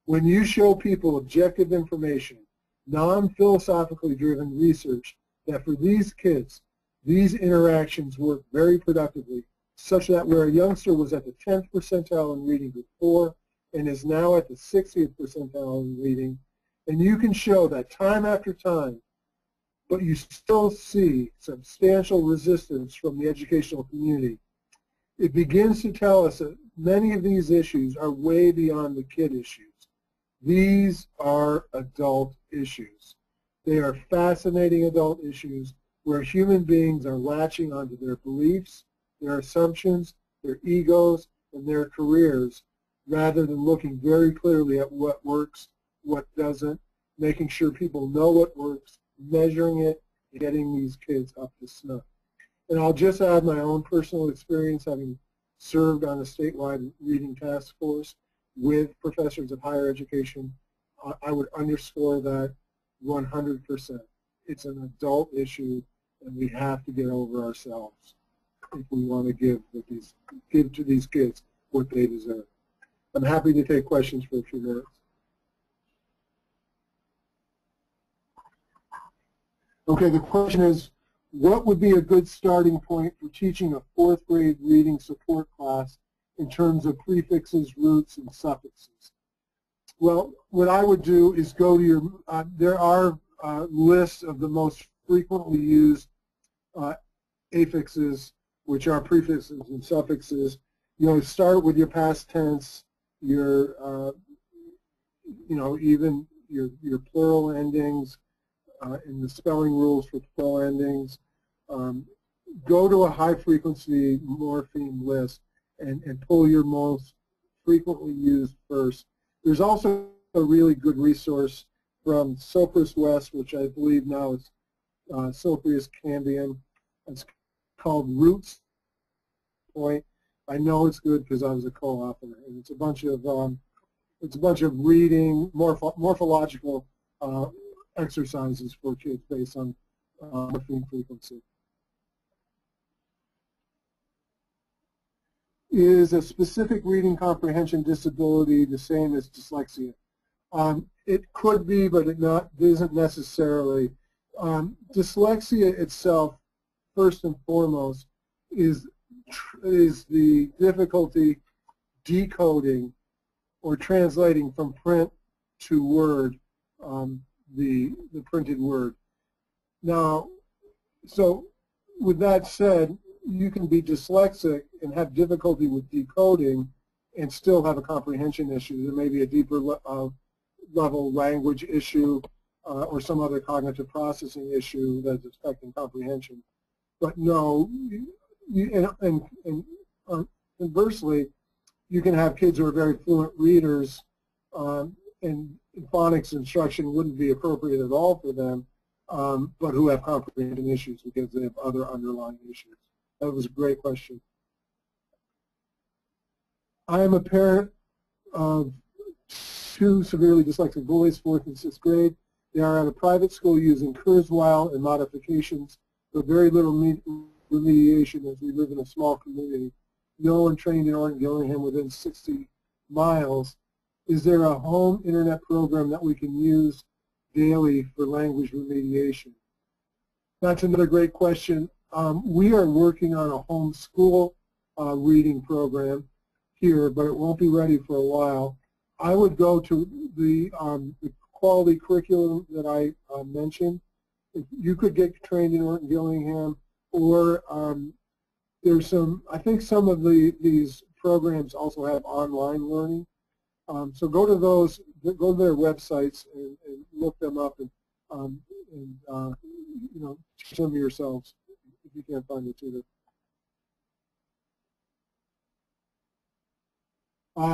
When you show people objective information, non-philosophically driven research, that for these kids, these interactions work very productively, such that where a youngster was at the 10th percentile in reading before and is now at the 60th percentile in reading, and you can show that time after time but you still see substantial resistance from the educational community, it begins to tell us that many of these issues are way beyond the kid issues. These are adult issues. They are fascinating adult issues where human beings are latching onto their beliefs, their assumptions, their egos, and their careers, rather than looking very clearly at what works, what doesn't, making sure people know what works, measuring it, and getting these kids up to snuff. And I'll just add my own personal experience, having served on a statewide reading task force with professors of higher education. I would underscore that 100%. It's an adult issue, and we have to get over ourselves if we want to give to these kids what they deserve. I'm happy to take questions for a few minutes. Okay, the question is, what would be a good starting point for teaching a 4th grade reading support class in terms of prefixes, roots, and suffixes? Well, what I would do is go to your, there are lists of the most frequently used affixes, which are prefixes and suffixes. You know, start with your past tense, your, even your plural endings, in the spelling rules for plural endings. Go to a high-frequency morpheme list and pull your most frequently used first. There's also a really good resource from Sopris West, which I believe now is Sopris Cambium. It's called Roots Point. I know it's good because I was a co-author, and it's a bunch of reading morphological exercises for kids based on morpheme frequency. Is a specific reading comprehension disability the same as dyslexia? It could be, but it isn't necessarily. Dyslexia itself, first and foremost, is the difficulty decoding or translating from print to word the printed word. Now, so with that said, you can be dyslexic and have difficulty with decoding and still have a comprehension issue. There may be a deeper level language issue or some other cognitive processing issue that's affecting comprehension. But no, conversely, you can have kids who are very fluent readers and phonics instruction wouldn't be appropriate at all for them, but who have comprehension issues because they have other underlying issues. That was a great question. I am a parent of 2 severely dyslexic boys, 4th and 6th grade. They are at a private school using Kurzweil and modifications, but very little remediation as we live in a small community. No one trained in Orton-Gillingham within 60 miles. Is there a home internet program that we can use daily for language remediation? That's another great question. We are working on a homeschool reading program here, but it won't be ready for a while. I would go to the quality curriculum that I mentioned. If you could get trained in Orton-Gillingham, or there's some, I think some of these programs also have online learning. So go to those, go to their websites and look them up and teach them yourselves if you can't find a tutor.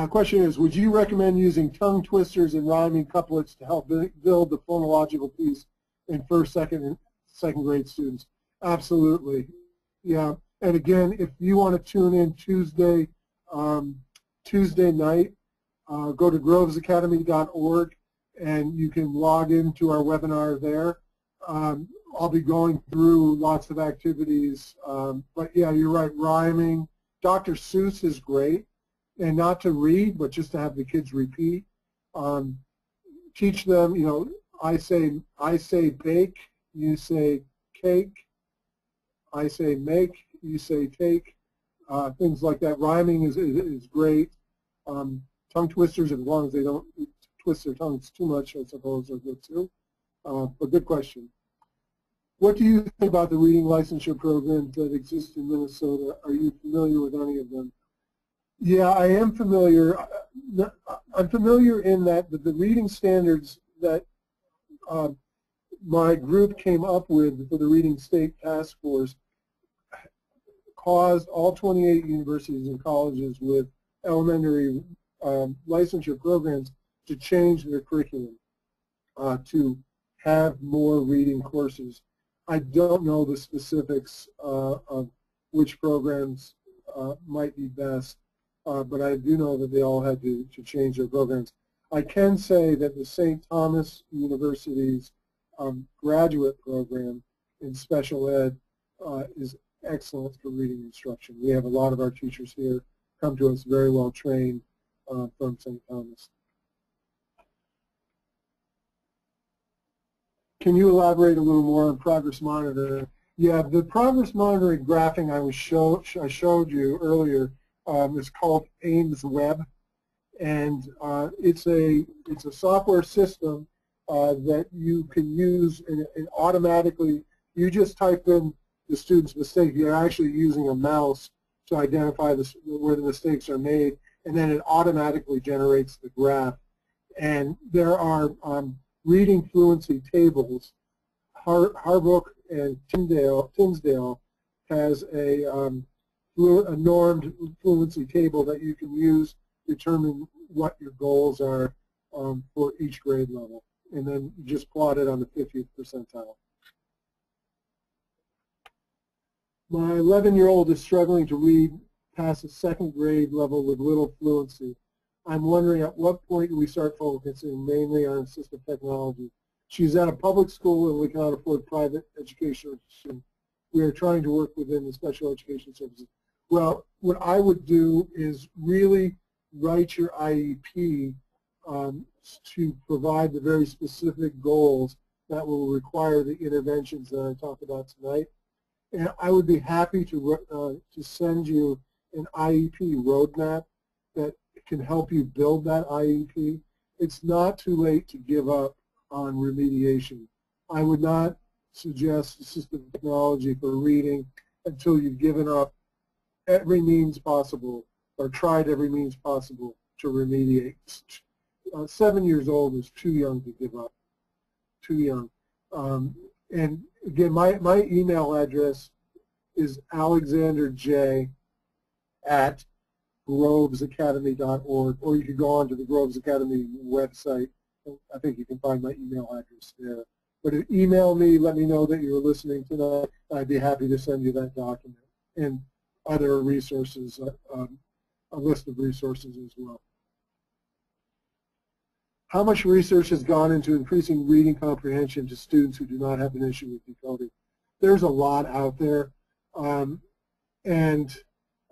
Question is, would you recommend using tongue twisters and rhyming couplets to help build the phonological piece in first, second grade students? Absolutely. Yeah. And again, if you want to tune in Tuesday night, go to grovesacademy.org and you can log into our webinar there. I'll be going through lots of activities, but yeah, you're right, rhyming. Dr. Seuss is great, and not to read, but just to have the kids repeat. Teach them, I say bake, you say cake. I say make, you say take. Things like that. Rhyming is great. Tongue twisters, as long as they don't twist their tongues too much, I suppose, are good too. But good question. What do you think about the reading licensure programs that exist in Minnesota? Are you familiar with any of them? Yeah, I am familiar. I'm familiar in that the reading standards that my group came up with for the Reading State Task Force caused all 28 universities and colleges with elementary licensure programs to change their curriculum to have more reading courses. I don't know the specifics of which programs might be best, but I do know that they all had to change their programs. I can say that the St. Thomas University's graduate program in special ed is excellent for reading instruction. We have a lot of our teachers here come to us very well trained from St. Thomas. Can you elaborate a little more on progress monitoring? Yeah, the progress monitoring graphing I showed you earlier is called Ames Web, and it's a software system that you can use and automatically. You just type in the student's mistake. You're actually using a mouse to identify where the mistakes are made, and then it automatically generates the graph. And there are reading fluency tables. Harbrook and Tinsdale has a normed fluency table that you can use to determine what your goals are for each grade level, and then just plot it on the 50th percentile. My 11-year-old is struggling to read past the second grade level with little fluency. I'm wondering at what point do we start focusing mainly on assistive technology. She's at a public school and we cannot afford private education. We are trying to work within the special education services. Well, what I would do is really write your IEP to provide the very specific goals that will require the interventions that I talked about tonight. And I would be happy to send you an IEP roadmap that can help you build that IEP. It's not too late to give up on remediation. I would not suggest assistive technology for reading until you've given up every means possible or tried every means possible to remediate. 7 years old is too young to give up, too young. And again, my email address is alexanderj@grovesacademy.org, or you could go on to the Groves Academy website. I think you can find my email address there. But email me, let me know that you're listening tonight. I'd be happy to send you that document and other resources, a list of resources as well. How much research has gone into increasing reading comprehension to students who do not have an issue with decoding? There's a lot out there. And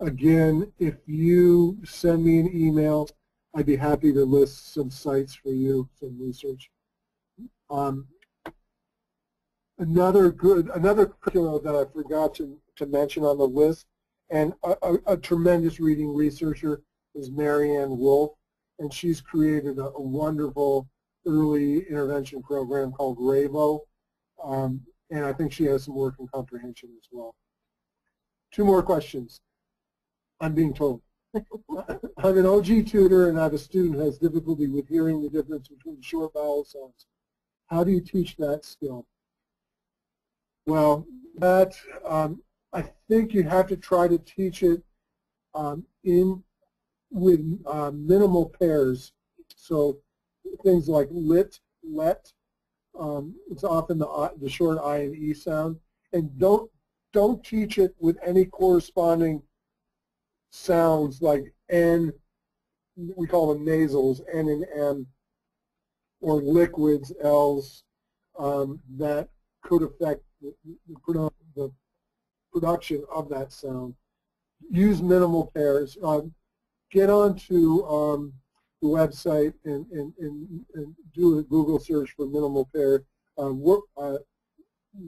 again, if you send me an email, I'd be happy to list some sites for you, some research. Another curriculum that I forgot to mention on the list, and a tremendous reading researcher is Marianne Wolf, and she's created a wonderful early intervention program called RAVO, and I think she has some work in comprehension as well. 2 more questions, I'm being told. I'm an OG tutor and I have a student who has difficulty with hearing the difference between short vowel sounds. How do you teach that skill? Well, that I think you have to try to teach it with minimal pairs. So things like lit, let, it's often the short I and E sound, and don't teach it with any corresponding sounds like N, we call them nasals, N and M, or liquids, L's, that could affect the production of that sound. Use minimal pairs. Get onto the website and do a Google search for minimal pair.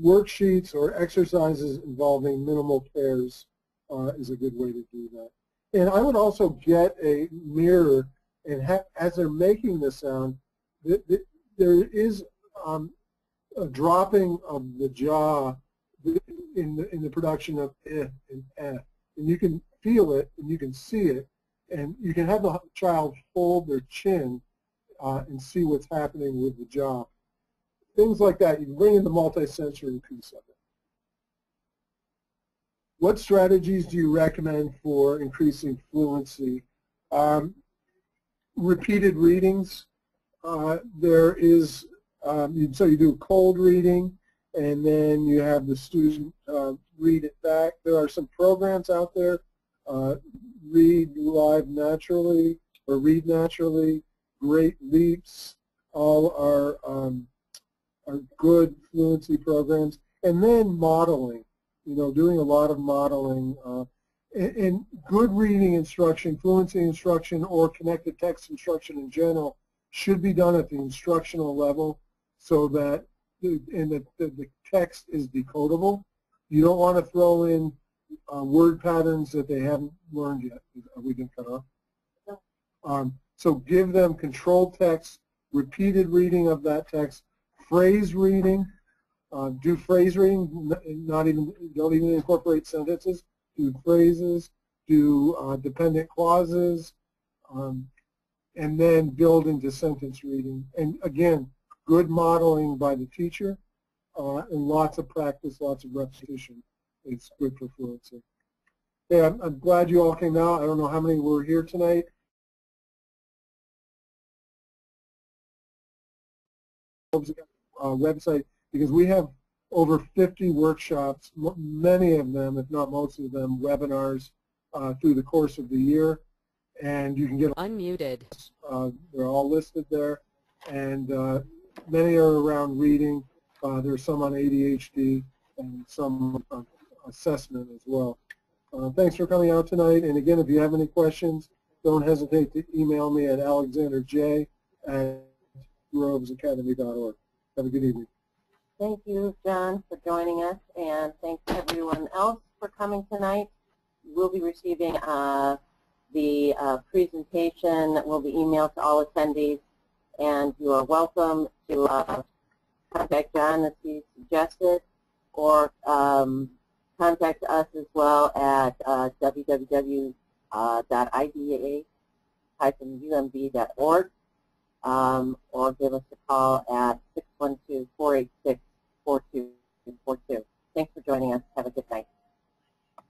Worksheets or exercises involving minimal pairs is a good way to do that. And I would also get a mirror, and as they're making the sound, there is a dropping of the jaw in the production of I and F. And you can feel it and you can see it, and you can have the child hold their chin and see what's happening with the jaw. Things like that. You can bring in the multisensory piece of it. What strategies do you recommend for increasing fluency? Repeated readings. There is, so you do cold reading, and then you have the student read it back. There are some programs out there, Read Live Naturally or Read Naturally, Great Leaps, all are good fluency programs. And then modeling, doing a lot of modeling. And good reading instruction, fluency instruction, or connected text instruction in general should be done at the instructional level so that the text is decodable. You don't want to throw in word patterns that they haven't learned yet. Are we been cut off? So give them controlled text, repeated reading of that text, phrase reading. Do phrase reading, don't even incorporate sentences. Do phrases, do dependent clauses, and then build into sentence reading. And again, good modeling by the teacher, and lots of practice, lots of repetition. It's good for fluency. Yeah, I'm glad you all came out. I don't know how many were here tonight. Website, because we have over 50 workshops, many of them, if not most of them, webinars through the course of the year, and you can get unmuted. They're all listed there, and many are around reading. There's some on ADHD and some on assessment as well. Thanks for coming out tonight, and again, if you have any questions, don't hesitate to email me at alexanderj@grovesacademy.org. Have a good evening. Thank you, John, for joining us, and thanks everyone else for coming tonight. We'll be receiving the presentation that will be emailed to all attendees, and you are welcome to contact John as he suggested, or contact us as well at www.IDA-UMB.org, or give us a call at 612-486-4242. Thanks for joining us. Have a good night.